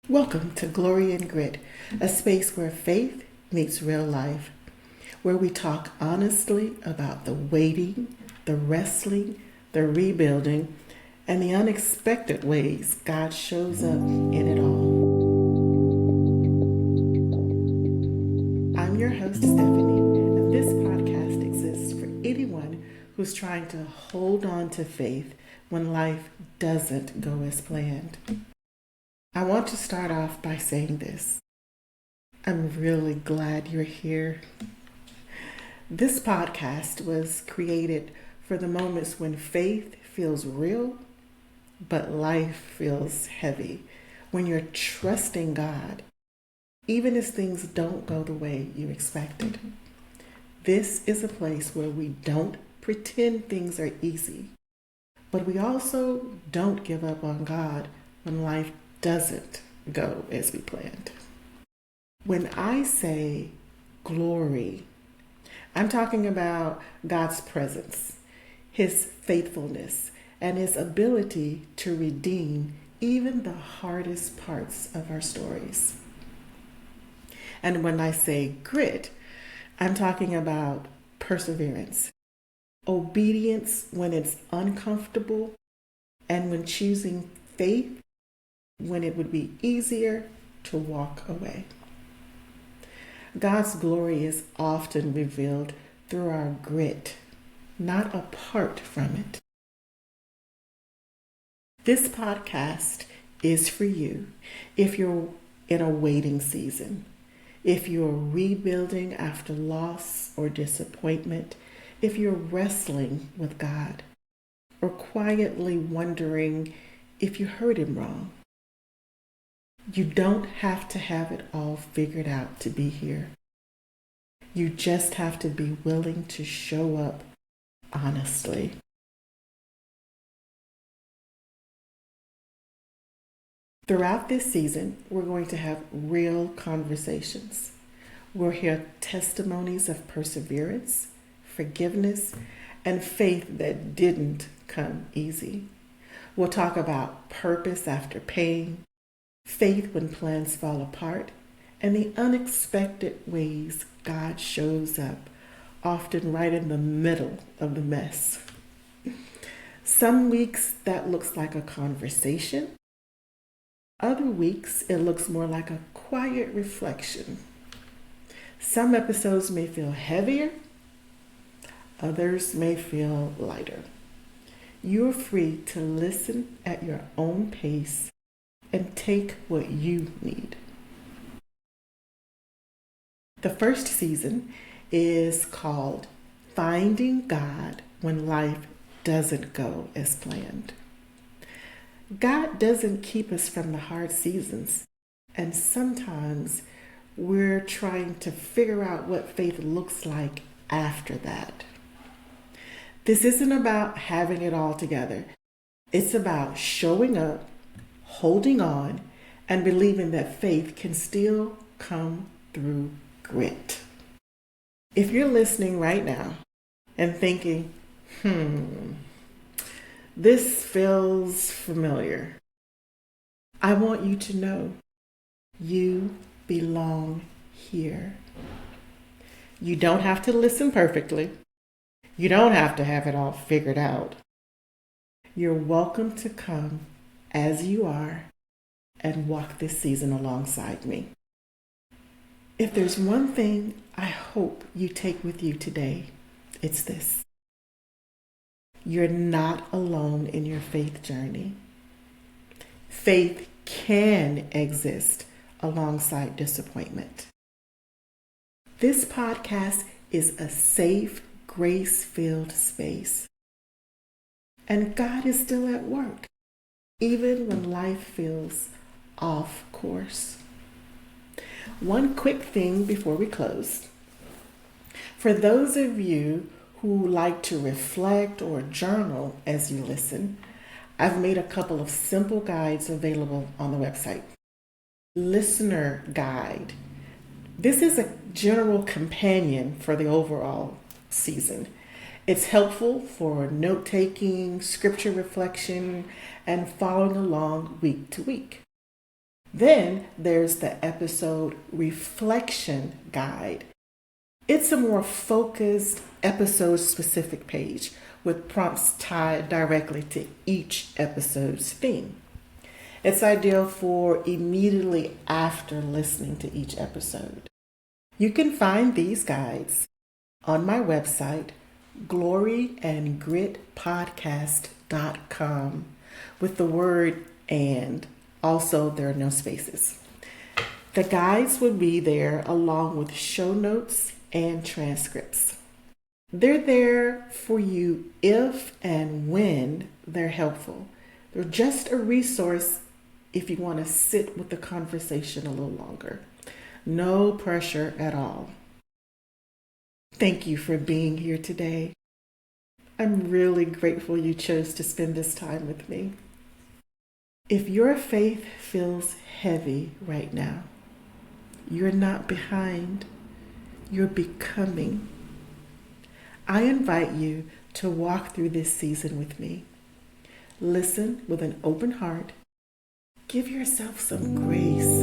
Welcome to Glory and Grit, a space where faith meets real life, where we talk honestly about the waiting, the wrestling, the rebuilding, and the unexpected ways God shows up in it all. I'm your host, Stephanie, and this podcast exists for anyone who's trying to hold on to faith when life doesn't go as planned. I want to start off by saying this. I'm really glad you're here. This podcast was created for the moments when faith feels real, but life feels heavy. When you're trusting God, even as things don't go the way you expected. This is a place where we don't pretend things are easy, but we also don't give up on God when life doesn't go as we planned. When I say glory, I'm talking about God's presence, His faithfulness, and His ability to redeem even the hardest parts of our stories. And when I say grit, I'm talking about perseverance, obedience when it's uncomfortable, and when choosing faith when it would be easier to walk away. God's glory is often revealed through our grit, not apart from it. This podcast is for you if you're in a waiting season, if you're rebuilding after loss or disappointment, if you're wrestling with God, or quietly wondering if you heard Him wrong. You don't have to have it all figured out to be here. You just have to be willing to show up honestly. Throughout this season, we're going to have real conversations. We'll hear testimonies of perseverance, forgiveness, and faith that didn't come easy. We'll talk about purpose after pain, faith when plans fall apart, and the unexpected ways God shows up, often right in the middle of the mess. Some weeks that looks like a conversation. Other weeks it looks more like a quiet reflection. Some episodes may feel heavier. Others may feel lighter. You're free to listen at your own pace and take what you need. The first season is called Finding God When Life Doesn't Go as Planned. God doesn't keep us from the hard seasons, and sometimes we're trying to figure out what faith looks like after that. This isn't about having it all together. It's about showing up, holding on, and believing that faith can still come through grit. If you're listening right now and thinking, this feels familiar, I want you to know you belong here. You don't have to listen perfectly. You don't have to have it all figured out. You're welcome to come as you are and walk this season alongside me. If there's one thing I hope you take with you today, it's this. You're not alone in your faith journey. Faith can exist alongside disappointment. This podcast is a safe, grace-filled space. And God is still at work, even when life feels off course. One quick thing before we close. For those of you who like to reflect or journal as you listen, I've made a couple of simple guides available on the website. Listener Guide. This is a general companion for the overall season. It's helpful for note-taking, scripture reflection, and following along week to week. Then there's the episode reflection guide. It's a more focused, episode specific page with prompts tied directly to each episode's theme. It's ideal for immediately after listening to each episode. You can find these guides on my website, gloryandgritpodcast.com, with the word and. Also, there are no spaces. The guides will be there along with show notes and transcripts. They're there for you if and when they're helpful. They're just a resource if you want to sit with the conversation a little longer. No pressure at all. Thank you for being here today. I'm really grateful you chose to spend this time with me. If your faith feels heavy right now, you're not behind, you're becoming. I invite you to walk through this season with me. Listen with an open heart. Give yourself some grace